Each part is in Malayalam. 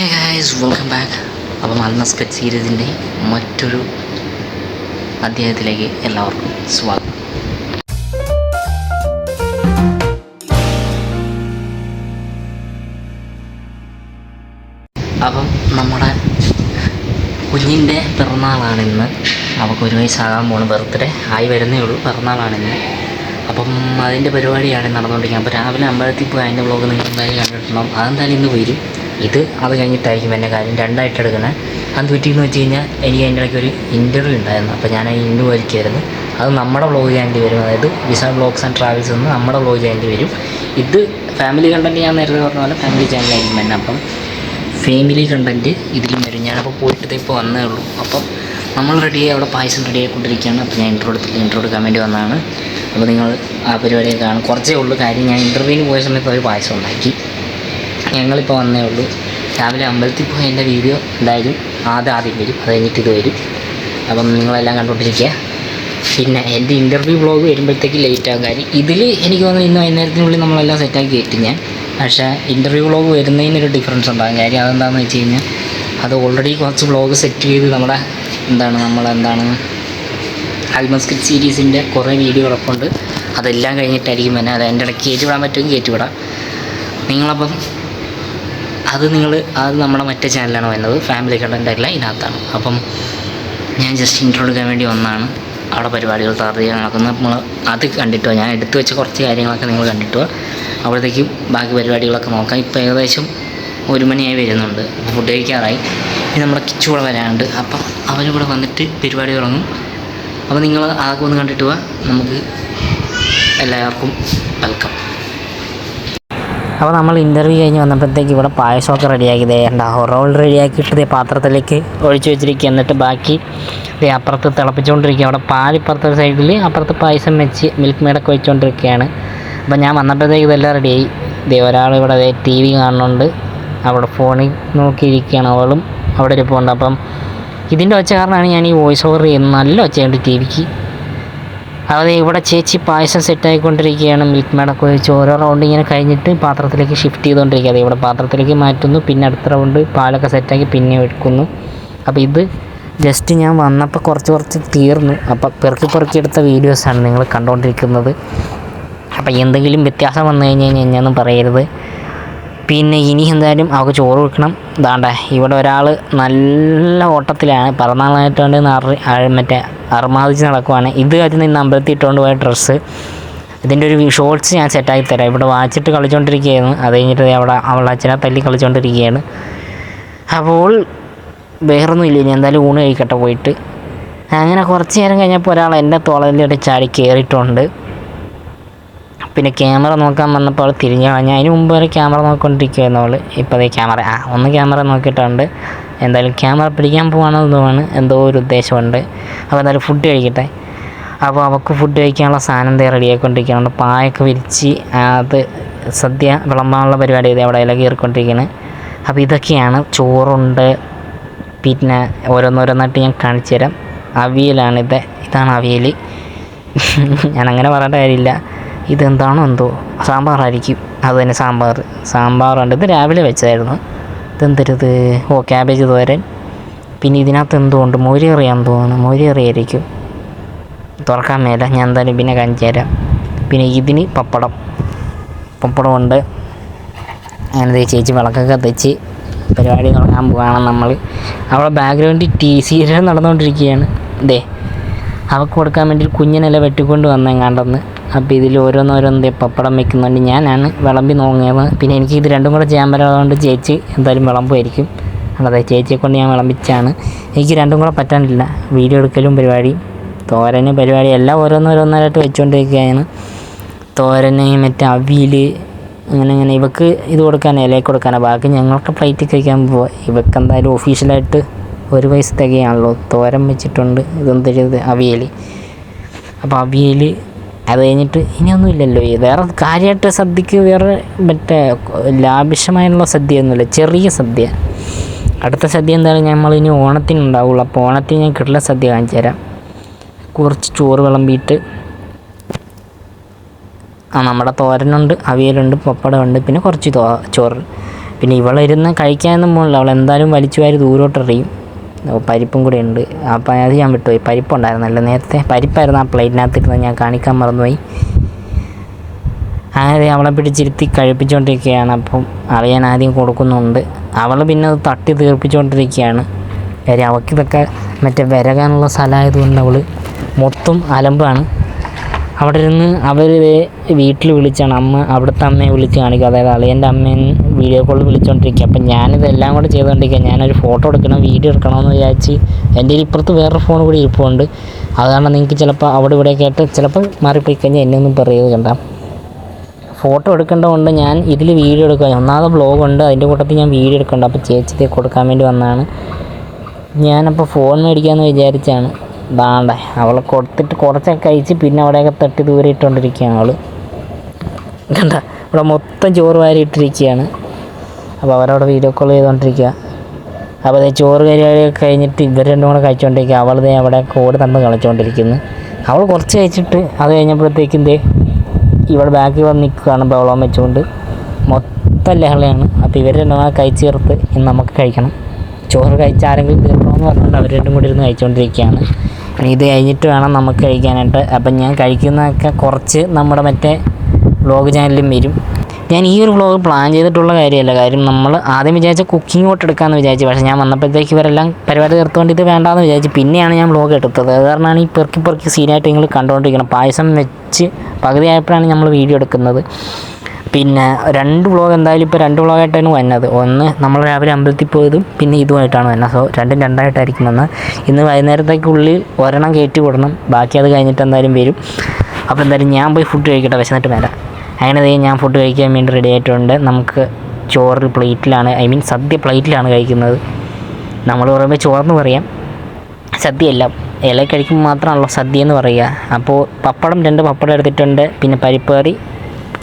Hey guys, welcome back. അപ്പം അൺഎക്സ്പെക്റ്റഡ് സീരീസിൻ്റെ മറ്റൊരു അധ്യായത്തിലേക്ക് എല്ലാവർക്കും സ്വാഗതം. അപ്പം നമ്മുടെ കുഞ്ഞിൻ്റെ പിറന്നാളാണിന്ന്. അവൾക്ക് 1 വയസ്സാകാൻ പോണ, ബർത്ത്ഡേ ആയി വരുന്നേ ഉള്ളൂ, പിറന്നാളാണിന്ന്. അപ്പം അതിൻ്റെ പരിപാടിയാണ് നടന്നുകൊണ്ടിരിക്കുന്നത്. അപ്പോൾ രാവിലെ അമ്പലത്തിൽ പോയി അതിൻ്റെ വ്ളോഗ് നിങ്ങൾ എന്തായാലും കണ്ടിട്ടുണ്ടാവും. അതെന്തായാലും ഇന്ന് വരും. അത് കഴിഞ്ഞിട്ടായിരിക്കും എൻ്റെ കാര്യം രണ്ടായിട്ട് എടുക്കുന്നത്. അത് പറ്റിയെന്ന് വെച്ച് കഴിഞ്ഞാൽ എനിക്ക് അതിൻ്റെ ഇടയ്ക്ക് ഒരു ഇൻ്റർവ്യൂ ഉണ്ടായിരുന്നു. അപ്പോൾ ഞാൻ ഇൻ്റർവ്യൂ ആയിരിക്കുമായിരുന്നു. അത് നമ്മുടെ വ്ളോഗ് ചെയ്യേണ്ടി വരും. അതായത് വിസ വ്ളോഗ്സ് ആൻഡ് ട്രാവൽസ് എന്ന് നമ്മുടെ വ്ളോഗ് ചെയ്യേണ്ടി വരും. ഇത് ഫാമിലി കണ്ടൻറ്റ് ഞാൻ നേരത്തെ പറഞ്ഞ പോലെ ഫാമിലി ചാനലായിരിക്കും തന്നെ. അപ്പം ഫാമിലി കണ്ടൻറ്റ് ഇതിലും വരും. ഞാനപ്പോൾ പോയിട്ട് ഇപ്പോൾ വന്നേ ഉള്ളൂ. അപ്പം നമ്മൾ റെഡിയായി, അവിടെ പായസം റെഡി ആയിക്കൊണ്ടിരിക്കുകയാണ്. അപ്പോൾ ഞാൻ ഇൻട്രോ എടുക്കാൻ വേണ്ടി വന്നതാണ്. അപ്പോൾ നിങ്ങൾ ആ പരിപാടിയൊക്കെ കാണും. കുറച്ചേ ഉള്ളൂ കാര്യം. ഞാൻ ഇൻ്റർവ്യൂവിന് പോയ സമയത്ത് ഒരു പായസം ഉണ്ടാക്കി. ഞങ്ങളിപ്പോൾ വന്നേ ഉള്ളൂ. രാവിലെ അമ്പലത്തിൽ പോയി എൻ്റെ വീഡിയോ എന്തായാലും ആദ്യം വരും. അത് കഴിഞ്ഞിട്ട് ഇത് വരും. അപ്പം നിങ്ങളെല്ലാം കണ്ടുകൊണ്ടിരിക്കുക. പിന്നെ എൻ്റെ ഇൻ്റർവ്യൂ വ്ളോഗ് വരുമ്പോഴത്തേക്ക് ലേറ്റ് ആകും. കാര്യം ഇതിൽ എനിക്ക് തോന്നുന്നു ഇന്ന് വൈകുന്നേരത്തിനുള്ളിൽ നമ്മളെല്ലാം സെറ്റാക്കി കയറ്റും ഞാൻ. പക്ഷേ ഇൻ്റർവ്യൂ വ്ളോഗ് വരുന്നതിനൊരു ഡിഫറൻസ് ഉണ്ടാകും. കാര്യം അതെന്താണെന്ന് വെച്ച് കഴിഞ്ഞാൽ അത് ഓൾറെഡി കുറച്ച് വ്ളോഗ് സെറ്റ് ചെയ്ത് നമ്മുടെ അൺഎക്സ്പെക്റ്റഡ് സീരീസിൻ്റെ കുറേ വീഡിയോ കിടപ്പുണ്ട്. അതെല്ലാം കഴിഞ്ഞിട്ടായിരിക്കും പിന്നെ അത് എൻ്റെ ഇടയ്ക്ക് കയറ്റിവിടാൻ പറ്റുമെങ്കിൽ കയറ്റിവിടാം. നിങ്ങളപ്പം അത് നമ്മുടെ മറ്റേ ചാനലാണ് വരുന്നത്. ഫാമിലി കണ്ടൻ്റ് അല്ല, ഇതിനകത്താണ്. അപ്പം ഞാൻ ജസ്റ്റ് ഇൻട്രോ എടുക്കാൻ വേണ്ടി വന്നതാണ്. അവിടെ പരിപാടികൾ തറയാൻ നടക്കുന്നത്. നമ്മൾ അത് കണ്ടിട്ടോ, ഞാൻ എടുത്തു വെച്ച കുറച്ച് കാര്യങ്ങളൊക്കെ നിങ്ങൾ കണ്ടിട്ടോ. അപ്പോഴത്തേക്കും ബാക്കി പരിപാടികളൊക്കെ നോക്കാം. ഇപ്പോൾ ഏകദേശം 1 മണിയായി വരുന്നുണ്ട്. ഫുഡ് കഴിക്കാറായി. ഇനി നമ്മുടെ കിച്ചു കൂടെ വരാനുണ്ട്. അപ്പം അവരിവിടെ വന്നിട്ട് പരിപാടി തുടങ്ങും. അപ്പോൾ നിങ്ങൾ അതൊക്കെ ഒന്ന് കണ്ടിട്ട് പോവാം. നമുക്ക് എല്ലാവർക്കും വെൽക്കം. അപ്പോൾ നമ്മൾ ഇൻ്റർവ്യൂ കഴിഞ്ഞ് വന്നപ്പോഴത്തേക്ക് ഇവിടെ പായസമൊക്കെ റെഡിയാക്കി റോൾ റെഡിയാക്കിയിട്ട് പാത്രത്തിലേക്ക് ഒഴിച്ച് വെച്ചിരിക്കുക. എന്നിട്ട് ബാക്കി അപ്പുറത്ത് തിളപ്പിച്ചുകൊണ്ടിരിക്കുക. അവിടെ പാലിപ്പുറത്തെ സൈഡിൽ അപ്പുറത്ത് പായസം വെച്ച് മിൽക്ക് മെയ്ഡൊക്കെ വെച്ചുകൊണ്ടിരിക്കുകയാണ്. അപ്പോൾ ഞാൻ വന്നപ്പോഴത്തേക്ക് ഇതെല്ലാം റെഡിയായി. ഒരാൾ ഇവിടെ ടി വി കാണുന്നുണ്ട്. അവിടെ ഫോണിൽ നോക്കിയിരിക്കുകയാണ്. അവളും അവിടെ ഇരിപ്പുണ്ട്. അപ്പം ഇതിൻ്റെ ഒച്ച കാരണമാണ് ഞാൻ ഈ വോയിസ് ഓവർ ചെയ്യുന്നത്. നല്ല ഒച്ചയുണ്ട് ടി വിക്ക്. അതായത് ഇവിടെ ചേച്ചി പായസം സെറ്റായിക്കൊണ്ടിരിക്കുകയാണ്. മിൽക്ക് മേഡൊക്കെ വെച്ച് ഓരോ റൗണ്ട് ഇങ്ങനെ കഴിഞ്ഞിട്ട് പാത്രത്തിലേക്ക് ഷിഫ്റ്റ് ചെയ്തുകൊണ്ടിരിക്കുക. അത് ഇവിടെ പാത്രത്തിലേക്ക് മാറ്റുന്നു. പിന്നെ അടുത്ത റൗണ്ട് പാലൊക്കെ സെറ്റാക്കി പിന്നെ എടുക്കുന്നു. അപ്പോൾ ഇത് ജസ്റ്റ് ഞാൻ വന്നപ്പോൾ കുറച്ച് തീർന്നു. അപ്പോൾ പെറുക്കി എടുത്ത വീഡിയോസാണ് നിങ്ങൾ കണ്ടുകൊണ്ടിരിക്കുന്നത്. അപ്പോൾ എന്തെങ്കിലും വ്യത്യാസം വന്നു കഴിഞ്ഞാൽ ഞാനൊന്നും പറയരുത്. പിന്നെ ഇനി എന്തായാലും അവൾക്ക് ചോറ് കൊടുക്കണം. ഇവിടെ ഒരാൾ നല്ല ഓട്ടത്തിലാണ്. പിറന്നാളായിട്ടുണ്ട് മറ്റേ അർമാദിച്ച് നടക്കുവാണ്. ഇത് അതിന് ഇന്ന് അമ്പലത്തിൽ ഇട്ടുകൊണ്ട് പോയ ഡ്രസ്സ്. ഇതിൻ്റെ ഒരു ഷോർട്സ് ഞാൻ സെറ്റാക്കി തരാം. ഇവിടെ വാച്ചിട്ട് കളിച്ചുകൊണ്ടിരിക്കുകയായിരുന്നു. അത് കഴിഞ്ഞിട്ട് അവിടെ അവളുടെ അച്ഛനെ തല്ലി കളിച്ചുകൊണ്ടിരിക്കുകയാണ്. അപ്പോൾ വേറൊന്നും ഇല്ല. ഇനി എന്തായാലും ഊണ് കഴിക്കട്ടെ പോയിട്ട്. അങ്ങനെ കുറച്ച് നേരം കഴിഞ്ഞപ്പോൾ ഒരാൾ എൻ്റെ തോളലിലൂടെ ചാടി കയറിയിട്ടുണ്ട്. പിന്നെ ക്യാമറ നോക്കാൻ വന്നപ്പോൾ അവൾ തിരിഞ്ഞു കളഞ്ഞു. അതിന് മുമ്പ് വരെ ക്യാമറ നോക്കിക്കൊണ്ടിരിക്കുമായിരുന്നു അവൾ. ഇപ്പോൾ അതേ ക്യാമറ നോക്കിയിട്ടുണ്ട്. എന്തായാലും ക്യാമറ പിടിക്കാൻ പോകണമെന്നതാണ് എന്തോ ഒരു ഉദ്ദേശമുണ്ട്. അപ്പോൾ എന്തായാലും ഫുഡ് കഴിക്കട്ടെ. അപ്പോൾ അവൾക്ക് ഫുഡ് കഴിക്കാനുള്ള സാധനം റെഡിയായിക്കൊണ്ടിരിക്കുന്നുണ്ട്. പായൊക്കെ വിരിച്ച് അത് സദ്യ വിളമ്പാനുള്ള പരിപാടി അവിടെ ഇല കയറിക്കൊണ്ടിരിക്കുന്നത്. അപ്പോൾ ഇതൊക്കെയാണ്. ചോറുണ്ട്. പിന്നെ ഓരോന്നോരോന്നായിട്ട് ഞാൻ കാണിച്ചു തരാം. ഇതാണ് അവിയൽ. ഞാനങ്ങനെ പറയേണ്ട കാര്യമില്ല. ഇതെന്താണോ എന്തോ സാമ്പാറായിരിക്കും. അത് തന്നെ സാമ്പാറുണ്ട്. ഇത് രാവിലെ വെച്ചതായിരുന്നു. ഇതെന്തരുത്? ക്യാബേജ് തോരൻ. പിന്നെ ഇതിനകത്ത് എന്തോ ഉണ്ട്, മോരികറിയാന്ന് തോന്നുന്നു. മോരികറിയായിരിക്കും. തുറക്കാൻ മേല. ഞാൻ എന്തായാലും പിന്നെ കാണിച്ചു തരാം. പിന്നെ ഇതിന് പപ്പടമുണ്ട്. അങ്ങനെ ചേച്ചി വിളക്കൊക്കെ തെച്ച് പരിപാടി തുടങ്ങാൻ പോവുകയാണ് നമ്മൾ. അവിടെ ബാക്ക്ഗ്രൗണ്ടിൽ സീരിയൽ നടന്നുകൊണ്ടിരിക്കുകയാണ്. അവൾക്ക് കൊടുക്കാൻ വേണ്ടി കുഞ്ഞിനെല്ല വെട്ടിക്കൊണ്ട് വന്നെങ്ങാണ്ടെന്ന്. അപ്പോൾ ഇതിൽ ഓരോന്നോരോന്ന് പപ്പടം വെക്കുന്നുണ്ട്. ഞാനാണ് വിളമ്പി നോങ്ങിയത്. പിന്നെ എനിക്ക് ഇത് രണ്ടും കൂടെ ചെയ്യാൻ പറ്റാത്തതുകൊണ്ട് ചേച്ചി എന്തായാലും വിളമ്പുമായിരിക്കും. അതെ, ചേച്ചിയെ കൊണ്ട് ഞാൻ വിളമ്പിച്ചാണ്. എനിക്ക് രണ്ടും കൂടെ പറ്റാനില്ല. വീഡിയോ എടുക്കലും പരിപാടി, തോരന് പരിപാടി എല്ലാം ഓരോന്നോരോന്നായിട്ട് വെച്ചുകൊണ്ടിരിക്കുകയാണ്. തോരന് മറ്റേ അവിയൽ അങ്ങനെ ഇവക്ക് ഇത് ഇലയിൽ കൊടുക്കാനാണ്. ബാക്കി ഞങ്ങൾക്ക് പ്ലേറ്റിൽ കഴിക്കാൻ പോവാം. ഇവക്ക് എന്തായാലും ഒഫീഷ്യലായിട്ട് 1 വയസ്സ് തികയാണല്ലോ. തോരൻ വെച്ചിട്ടുണ്ട്. ഇതെന്തൊരു അവിയൽ. അപ്പോൾ അവിയൽ അത് കഴിഞ്ഞിട്ട് ഇനിയൊന്നുമില്ലല്ലോ. വേറെ കാര്യമായിട്ട് സദ്യക്ക് വേറെ മറ്റേ ലാഭിഷമായുള്ള സദ്യയൊന്നുമില്ല. ചെറിയ സദ്യ. അടുത്ത സദ്യ എന്തായാലും നമ്മളിനി ഓണത്തിനുണ്ടാവുള്ളൂ. അപ്പോൾ ഓണത്തിന് ഞാൻ കിട്ടുന്ന സദ്യ കാണിച്ചു തരാം. കുറച്ച് ചോറ് വിളമ്പിയിട്ട് നമ്മുടെ തോരനുണ്ട്, അവിയലുണ്ട്, പപ്പടമുണ്ട്, പിന്നെ കുറച്ച് ചോറ്. പിന്നെ ഇവളിരുന്ന് കഴിക്കാനൊന്നും പോകില്ല, അവൾ എന്തായാലും വലിച്ചു വാരി ദൂരോട്ടെറിയും. പരിപ്പും കൂടെ ഉണ്ട്, അപ്പം അത് ഞാൻ വിട്ടുപോയി. പരിപ്പുണ്ടായിരുന്നല്ലോ നേരത്തെ, പരിപ്പായിരുന്നു ആ പ്ലേറ്റിനകത്തിരുന്ന്, ഞാൻ കാണിക്കാൻ മറന്നുപോയി. അങ്ങനെ അവളെ പിടിച്ചിരുത്തി കഴിപ്പിച്ചുകൊണ്ടിരിക്കുകയാണ്. അപ്പം അറിയാൻ ആദ്യം കൊടുക്കുന്നുണ്ട്. അവൾ പിന്നെ അത് തട്ടി തീർപ്പിച്ചുകൊണ്ടിരിക്കുകയാണ്. കാര്യം അവൾക്കിതൊക്കെ മറ്റേ വിരകാനുള്ള സ്ഥലമായതുകൊണ്ട് അവൾ മൊത്തം അലമ്പാണ്. അവിടെ ഇരുന്ന് അവർ വീട്ടിൽ വിളിച്ചാണ്, അവിടുത്തെ അമ്മയെ വിളിച്ച് കാണിക്കുക, അതായത് അളിയൻ്റെ അമ്മേനെ വീഡിയോ കോളിൽ വിളിച്ചുകൊണ്ടിരിക്കുക. അപ്പം ഞാനിതെല്ലാം കൂടെ ചെയ്തുകൊണ്ടിരിക്കുക. ഞാനൊരു ഫോട്ടോ എടുക്കണം, വീഡിയോ എടുക്കണമെന്ന് വിചാരിച്ച് എൻ്റെ ഇപ്പുറത്ത് വേറൊരു ഫോൺ കൂടി ഇരിപ്പുണ്ട്. അത് കാരണം നിങ്ങൾക്ക് ചിലപ്പോൾ അവിടെ ഇവിടെ കേട്ട് ചിലപ്പോൾ മാറിപ്പോയി കഴിഞ്ഞാൽ എന്നെ ഒന്നും പറയുന്നത് കണ്ട. ഫോട്ടോ എടുക്കേണ്ടതുകൊണ്ട് ഞാൻ ഇതിൽ വീഡിയോ എടുക്കുക. ഒന്നാമത് വ്ളോഗുണ്ട്, അതിൻ്റെ കൂട്ടത്തിൽ ഞാൻ വീഡിയോ എടുക്കുന്നുണ്ട്. അപ്പോൾ ചേച്ചിക്ക് കൊടുക്കാൻ വേണ്ടി വന്നതാണ്. ഞാനപ്പോൾ ഫോൺ മേടിക്കാമെന്ന് വിചാരിച്ചാണ്. ദാണ്ടേ അവളെ കൊടുത്തിട്ട് കുറച്ചൊക്കെ കഴിച്ച് പിന്നെ അവിടെയൊക്കെ തട്ടി ദൂരെ ഇട്ടുകൊണ്ടിരിക്കുകയാണ് അവൾ. കണ്ട ഇവിടെ മൊത്തം ചോറ് വാരി ഇട്ടിരിക്കുകയാണ്. അപ്പോൾ അവരവിടെ വീഡിയോ കോൾ ചെയ്തുകൊണ്ടിരിക്കുക. അപ്പോൾ അതേ ചോറ് കരിയൊക്കെ കഴിഞ്ഞിട്ട് ഇവർ രണ്ടും കൂടെ കഴിച്ചുകൊണ്ടിരിക്കുക. അവളതേ അവിടെ കോട് തന്ന് കളിച്ചുകൊണ്ടിരിക്കുന്നു. അവൾ കുറച്ച് കഴിച്ചിട്ട് അത് കഴിഞ്ഞപ്പോഴത്തേക്കും ഇവിടെ ബാക്കിൽ വന്ന് നിൽക്കുകയാണ് ബഹളം വെച്ചുകൊണ്ട്. മൊത്തം ലഹളയാണ്. അപ്പോൾ ഇവർ രണ്ടും കൂടെ കഴിച്ച് ചേർത്ത് ഇന്ന് നമുക്ക് കഴിക്കണം. ചോറ് കഴിച്ച് ആരെങ്കിലും തീർക്കണമെന്ന് പറഞ്ഞുകൊണ്ട് അവർ രണ്ടും കൂടി ഇരുന്ന് കഴിച്ചുകൊണ്ടിരിക്കുകയാണ്. ഇത് കഴിഞ്ഞിട്ട് വേണം നമുക്ക് കഴിക്കാനായിട്ട്. അപ്പം ഞാൻ കഴിക്കുന്നതൊക്കെ കുറച്ച് നമ്മുടെ മറ്റേ വ്ളോഗ് ചാനലിലും വരും. ഞാൻ ഈ ഒരു വ്ളോഗ് പ്ലാൻ ചെയ്തിട്ടുള്ള കാര്യമല്ല. കാര്യം നമ്മൾ ആദ്യം വിചാരിച്ച കുക്കിംഗ് ഔട്ട് എടുക്കാമെന്ന് വിചാരിച്ചു. പക്ഷേ ഞാൻ വന്നപ്പോഴത്തേക്ക് ഇവരെല്ലാം പരിപാടി തീർത്തുകൊണ്ട് ഇത് വേണ്ടാന്ന് വിചാരിച്ചു. പിന്നെയാണ് ഞാൻ വ്ളോഗ് എടുത്തത്. അത് കാരണമാണ് ഈ പെറുക്കി സീനായിട്ട് നിങ്ങൾ കണ്ടുകൊണ്ടിരിക്കണം. പായസം വെച്ച് പകുതിയായപ്പോഴാണ് നമ്മൾ വീഡിയോ എടുക്കുന്നത്. പിന്നെ 2 വ്ളോഗ് എന്തായാലും ഇപ്പോൾ 2 വ്ളോഗായിട്ടാണ് വന്നത്. ഒന്ന് നമ്മൾ രാവിലെ അമ്പലത്തിൽ പോയതും പിന്നെ ഇതുമായിട്ടാണ് വന്നത്. സോ രണ്ടും രണ്ടായിട്ടായിരിക്കും വന്നത്. ഇന്ന് വൈകുന്നേരത്തേക്കുള്ളിൽ ഒരെണ്ണം കയറ്റി കൊടുക്കണം, ബാക്കി അത് കഴിഞ്ഞിട്ട് എന്തായാലും വരും. അപ്പോൾ എന്തായാലും ഞാൻ പോയി ഫുഡ് കഴിക്കട്ടെ, വിശന്നിട്ട് വരാം. അങ്ങനെ ഞാൻ ഫുഡ് കഴിക്കാൻ വേണ്ടി റെഡി ആയിട്ടുണ്ട്. നമുക്ക് ചോറ് പ്ലേറ്റിലാണ്, സദ്യ പ്ലേറ്റിലാണ് കഴിക്കുന്നത്. നമ്മൾ പറയുമ്പോൾ ചോറെന്ന് പറയാം, സദ്യയല്ല. ഇല കഴിക്കുമ്പോൾ മാത്രമാണല്ലോ സദ്യ എന്ന് പറയുക. അപ്പോൾ പപ്പടം 2 പപ്പടം എടുത്തിട്ടുണ്ട്. പിന്നെ പരിപ്പ് കറി,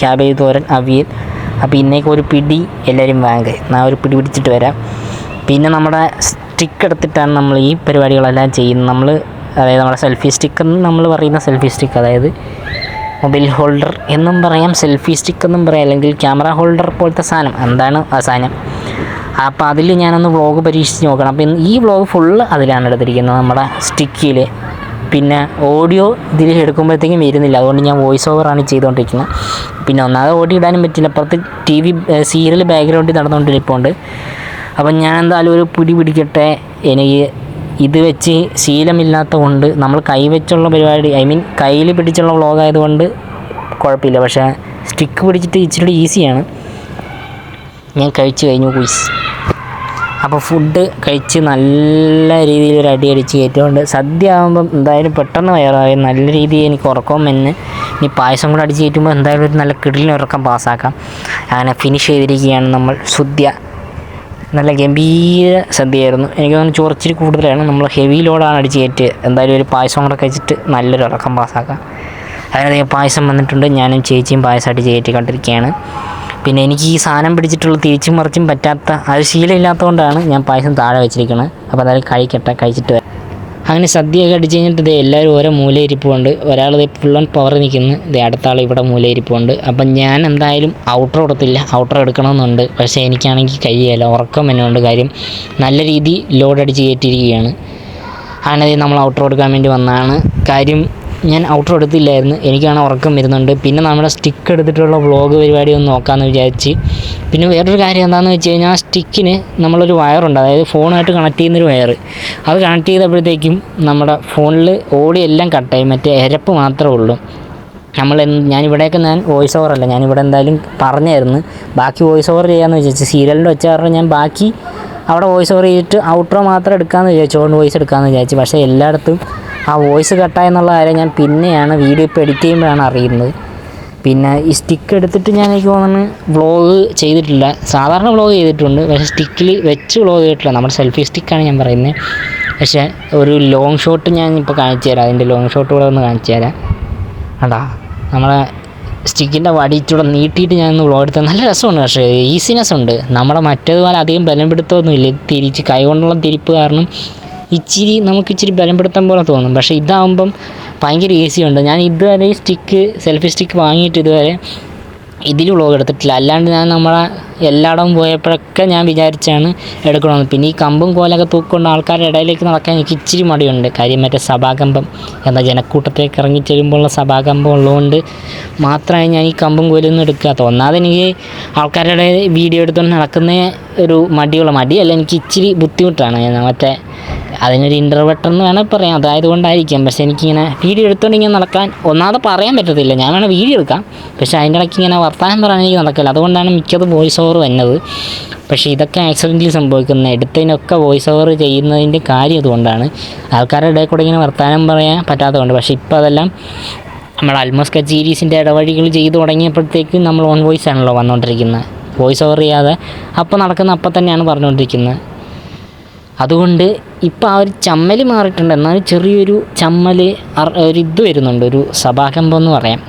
ക്യാബേജ് തോരൻ, അവിയൽ. അപ്പോൾ ഇന്നേക്ക് ഒരു പിടി എല്ലാവരും വാങ്ങുക. ഞാൻ ഒരു പിടി പിടിച്ചിട്ട് വരാം. പിന്നെ നമ്മുടെ സ്റ്റിക്ക് എടുത്തിട്ടാണ് നമ്മൾ ഈ പരിപാടികളെല്ലാം ചെയ്യുന്നത്. അതായത് നമ്മുടെ സെൽഫി സ്റ്റിക്ക് എന്ന് നമ്മൾ പറയുന്ന സെൽഫി സ്റ്റിക്ക്, അതായത് മൊബൈൽ ഹോൾഡർ എന്നും പറയാം, സെൽഫി സ്റ്റിക്ക് എന്നും പറയാം, അല്ലെങ്കിൽ ക്യാമറ ഹോൾഡർ പോലത്തെ സാധനം. എന്താണ് ആ സാധനം? അപ്പോൾ അതിൽ ഞാനൊന്ന് വ്ളോഗ് പരീക്ഷിച്ച് നോക്കണം. അപ്പോൾ ഈ വ്ളോഗ് ഫുള്ള് അതിലാണ് എടുത്തിരിക്കുന്നത്, നമ്മുടെ സ്റ്റിക്കിൽ. പിന്നെ ഓഡിയോ ഇതിൽ എടുക്കുമ്പോഴത്തേക്കും വരുന്നില്ല, അതുകൊണ്ട് ഞാൻ വോയിസ് ഓവറാണ് ചെയ്തുകൊണ്ടിരിക്കുന്നത്. പിന്നെ ഒന്നാമത് ഓഡിയോ ഇടാനും പറ്റില്ല, അപ്പുറത്ത് TV സീരിയൽ ബാക്ക്ഗ്രൗണ്ടിൽ നടന്നുകൊണ്ടിരിപ്പുണ്ട്. അപ്പം ഞാൻ എന്തായാലും ഒരു പിടി പിടിക്കട്ടെ. എനിക്ക് ഇത് വെച്ച് ശീലമില്ലാത്ത കൊണ്ട് നമ്മൾ കൈവച്ചുള്ള പരിപാടി, കയ്യിൽ പിടിച്ചുള്ള വ്ളോഗായതുകൊണ്ട് കുഴപ്പമില്ല. പക്ഷേ സ്റ്റിക്ക് പിടിച്ചിട്ട് ഇച്ചിരി ഈസിയാണ്. ഞാൻ കഴിച്ചു കഴിഞ്ഞു കുയിസ്. അപ്പോൾ ഫുഡ് കഴിച്ച് നല്ല രീതിയിൽ ഒരു അടി അടിച്ച് കയറ്റുകൊണ്ട്, സദ്യ ആകുമ്പം എന്തായാലും പെട്ടെന്ന് വയറാകും. നല്ല രീതിയിൽ എനിക്ക് ഉറക്കം വന്ന് ഇനി പായസം കൂടെ അടിച്ച് കയറ്റുമ്പോൾ എന്തായാലും ഒരു നല്ല കിടിലിന് ഉറക്കം പാസ്സാക്കാം. അങ്ങനെ ഫിനിഷ് ചെയ്തിരിക്കുകയാണ് നമ്മൾ സദ്യ. നല്ല ഗംഭീര സദ്യയായിരുന്നു. എനിക്ക് തോന്നുന്നു ചൊറിച്ചിരി കൂടുതലാണ്. നമ്മൾ ഹെവി ലോഡാണ് അടിച്ച് കയറ്റ്. എന്തായാലും ഒരു പായസം കൂടെ കഴിച്ചിട്ട് നല്ലൊരു ഉറക്കം പാസ്സാക്കാം. അങ്ങനെ പായസം വന്നിട്ടുണ്ട്. ഞാനും ചേച്ചിയും പായസം അടിച്ച് കയറ്റിക്കൊണ്ടിരിക്കുകയാണ്. പിന്നെ എനിക്ക് ഈ സാധനം പിടിച്ചിട്ടുള്ള തിരിച്ചും മറിച്ചും പറ്റാത്ത അത് ശീലമില്ലാത്തതുകൊണ്ടാണ് ഞാൻ പായസം താഴെ വെച്ചിരിക്കുന്നത്. അപ്പോൾ എന്തായാലും കഴിക്കട്ടെ, കഴിച്ചിട്ട് വരാം. അങ്ങനെ സദ്യയൊക്കെ അടിച്ച് കഴിഞ്ഞിട്ട് എല്ലാവരും ഓരോ മൂലയിരിപ്പുണ്ട്. ഒരാൾ ഫുൾ ഓൺ പവർ നിൽക്കുന്നു, അടുത്ത ആൾ ഇവിടെ മൂലയിരിപ്പുണ്ട്. അപ്പം ഞാൻ എന്തായാലും ഔട്ടർ കൊടുത്തില്ല, ഔട്ടർ എടുക്കണമെന്നുണ്ട്. പക്ഷേ എനിക്കാണെങ്കിൽ കഴിയില്ല, ഉറക്കം എന്നുണ്ട്. കാര്യം നല്ല രീതി ലോഡ് അടിച്ച് കയറ്റിയിരിക്കുകയാണ്. അങ്ങനെ നമ്മൾ ഔട്ടർ കൊടുക്കാൻ വേണ്ടി വന്നതാണ്. കാര്യം ഞാൻ ഔട്ടർ എടുത്തില്ലായിരുന്നു, എനിക്കാണ് ഉറക്കം വരുന്നുണ്ട്. പിന്നെ നമ്മുടെ സ്റ്റിക്ക് എടുത്തിട്ടുള്ള വ്ളോഗ് പരിപാടി ഒന്ന് നോക്കാമെന്ന് വിചാരിച്ച്. പിന്നെ വേറൊരു കാര്യം എന്താണെന്ന് വെച്ച് കഴിഞ്ഞാൽ, ആ സ്റ്റിക്കിന് നമ്മളൊരു വയറുണ്ട്, അതായത് ഫോണുമായിട്ട് കണക്ട് ചെയ്യുന്നൊരു വയർ. അത് കണക്ട് ചെയ്തപ്പോഴത്തേക്കും നമ്മുടെ ഫോണിൽ ഓഡിയോ എല്ലാം കട്ടായി, മറ്റേ എരപ്പ് മാത്രമേ ഉള്ളൂ. ഞാനിവിടെയൊക്കെ വോയിസ് ഓവറല്ല, ഞാനിവിടെ എന്തായാലും പറഞ്ഞായിരുന്നു ബാക്കി വോയിസ് ഓവർ ചെയ്യാമെന്ന് വിചാരിച്ചു. സീരിയലിൻ്റെ വെച്ച കാരണം ഞാൻ ബാക്കി അവിടെ വോയിസ് ഓവർ ചെയ്തിട്ട് ഔട്ടർ മാത്രം എടുക്കാമെന്ന് വിചാരിച്ചു, ഓൺ വോയിസ് എടുക്കാമെന്ന് വിചാരിച്ചു. പക്ഷേ എല്ലായിടത്തും ആ വോയിസ് കട്ടായെന്നുള്ള കാര്യം ഞാൻ പിന്നെയാണ് വീഡിയോ ഇപ്പോൾ എഡിറ്റ് ചെയ്യുമ്പോഴാണ് അറിയുന്നത്. പിന്നെ ഈ സ്റ്റിക്ക് എടുത്തിട്ട് എനിക്ക് തോന്നുന്നു വ്ളോഗ് ചെയ്തിട്ടില്ല. സാധാരണ വ്ളോഗ് ചെയ്തിട്ടുണ്ട്, പക്ഷേ സ്റ്റിക്കിൽ വെച്ച് വ്ളോഗ് ചെയ്തിട്ടില്ല. നമ്മുടെ സെൽഫി സ്റ്റിക്കാണ് ഞാൻ പറയുന്നത്. പക്ഷേ ഒരു ലോങ് ഷോട്ട് ഞാൻ ഇപ്പോൾ കാണിച്ചു തരാം. അതിൻ്റെ ലോങ് ഷോട്ട് കൂടെ ഒന്ന് കാണിച്ചു തരാം. അതാ നമ്മളെ സ്റ്റിക്കിൻ്റെ വടിയിലൂടെ നീട്ടിയിട്ട് ഞാനൊന്ന് വ്ളോഗ് എടുത്തത്. നല്ല രസമുണ്ട്, പക്ഷേ ഈസിനെസ് ഉണ്ട്. നമ്മുടെ മറ്റേതുപോലെ അധികം ബലം പിടുത്തമൊന്നുമില്ല. തിരിച്ച് കൈ കൊണ്ടുള്ള തിരിപ്പ് കാരണം നമുക്കിച്ചിരി ബലം പിടുത്തം പോലെ തോന്നും. പക്ഷേ ഇതാകുമ്പം ഭയങ്കര ഈസിയുണ്ട്. ഞാൻ ഇതുവരെ സെൽഫി സ്റ്റിക്ക് വാങ്ങിയിട്ട് ഇതുവരെ ഇതിൽ വ്ളോഗ് എടുത്തിട്ടില്ല. അല്ലാണ്ട് ഞാൻ നമ്മളെ എല്ലായിടവും പോയപ്പോഴൊക്കെ ഞാൻ വിചാരിച്ചാണ് എടുക്കണമെന്ന്. പിന്നെ ഈ കമ്പും കോലൊക്കെ തൂക്കൊണ്ട് ആൾക്കാരുടെ ഇടയിലേക്ക് നടക്കാൻ എനിക്ക് ഇച്ചിരി മടിയുണ്ട്. കാര്യം മറ്റേ സഭാകമ്പം എന്ന ജനക്കൂട്ടത്തിലേക്ക് ഇറങ്ങി ചെല്ലുമ്പോഴുള്ള സഭാകമ്പം ഉള്ളതുകൊണ്ട് മാത്രമാണ് ഞാൻ ഈ കമ്പും കോലൊന്നും എടുക്കാത്ത. ഒന്നാമത് എനിക്ക് ആൾക്കാരുടെ വീഡിയോ എടുത്തുകൊണ്ട് നടക്കുന്ന ഒരു മടിയല്ല, എനിക്ക് ഇച്ചിരി ബുദ്ധിമുട്ടാണ്. മറ്റേ അതിനൊരു ഇൻട്രോവേർട്ട് എന്ന് വേണമെങ്കിൽ പറയാം, അതായതുകൊണ്ടായിരിക്കാം. പക്ഷേ എനിക്കിങ്ങനെ വീഡിയോ എടുത്തുകൊണ്ട് ഇങ്ങനെ നടക്കാൻ ഒന്നാമത് പറയാൻ പറ്റത്തില്ല. ഞാൻ വേണം വീഡിയോ എടുക്കാം, പക്ഷേ അതിൻ്റെ ഇടയ്ക്ക് ഇങ്ങനെ വർത്താനം പറയാൻ എനിക്ക് നടക്കില്ല. അതുകൊണ്ടാണ് മിക്കത് വോയിസ് ഓവർ വന്നത്. പക്ഷേ ഇതൊക്കെ ആക്സിഡൻ്റലി സംഭവിക്കുന്നത്. എടുത്തതിനൊക്കെ വോയിസ് ഓവർ ചെയ്യുന്നതിൻ്റെ കാര്യം അതുകൊണ്ടാണ്, ആൾക്കാരുടെ ഇടയിൽ കൂടെ ഇങ്ങനെ വർത്താനം പറയാൻ പറ്റാത്തതുകൊണ്ട്. പക്ഷേ ഇപ്പോൾ അതെല്ലാം നമ്മൾ ആൽമോസ്റ്റ് കട്ട് സീരീസിൻ്റെ ഇടവഴികൾ ചെയ്തു തുടങ്ങിയപ്പോഴത്തേക്ക് നമ്മൾ ഓൺ വോയിസ് ആണല്ലോ വന്നുകൊണ്ടിരിക്കുന്നത്. വോയിസ് ഓവർ ചെയ്യാതെ അപ്പോൾ നടക്കുന്ന അപ്പം തന്നെയാണ് പറഞ്ഞുകൊണ്ടിരിക്കുന്നത്. അതുകൊണ്ട് ഇപ്പോൾ ആ ഒരു ചമ്മൽ മാറിയിട്ടുണ്ട്. എന്നാലും ചെറിയൊരു ചമ്മൽ ഒരിത് വരുന്നുണ്ട്, ഒരു സഭാകമ്പം എന്ന് പറയാം.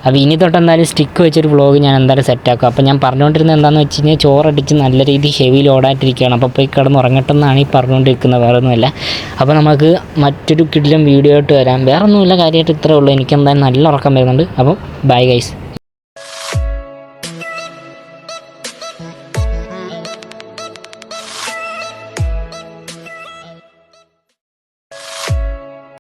അപ്പോൾ ഇനി തൊട്ട് എന്തായാലും സ്റ്റിക്ക് വെച്ചൊരു വ്ളോഗ് ഞാൻ എന്തായാലും സെറ്റാക്കും. അപ്പോൾ ഞാൻ പറഞ്ഞുകൊണ്ടിരുന്നത് എന്താണെന്ന് വെച്ച് കഴിഞ്ഞാൽ ചോറടിച്ച് നല്ല രീതിയിൽ ഹെവി ലോഡായിട്ടിരിക്കുകയാണ്. അപ്പോൾ പോയി കിടന്ന് ഉറങ്ങട്ടെന്നാണ് ഈ പറഞ്ഞുകൊണ്ടിരിക്കുന്നത്, വേറെ ഒന്നുമില്ല. അപ്പോൾ നമുക്ക് മറ്റൊരു കിടിലം വീഡിയോ ആയിട്ട് വരാം. വേറെ ഒന്നുമില്ല, കാര്യമായിട്ട് ഇത്രയേ ഉള്ളൂ. എനിക്ക് എന്തായാലും നല്ല ഉറക്കം വരുന്നുണ്ട്. അപ്പം ബൈ ഗൈസ്.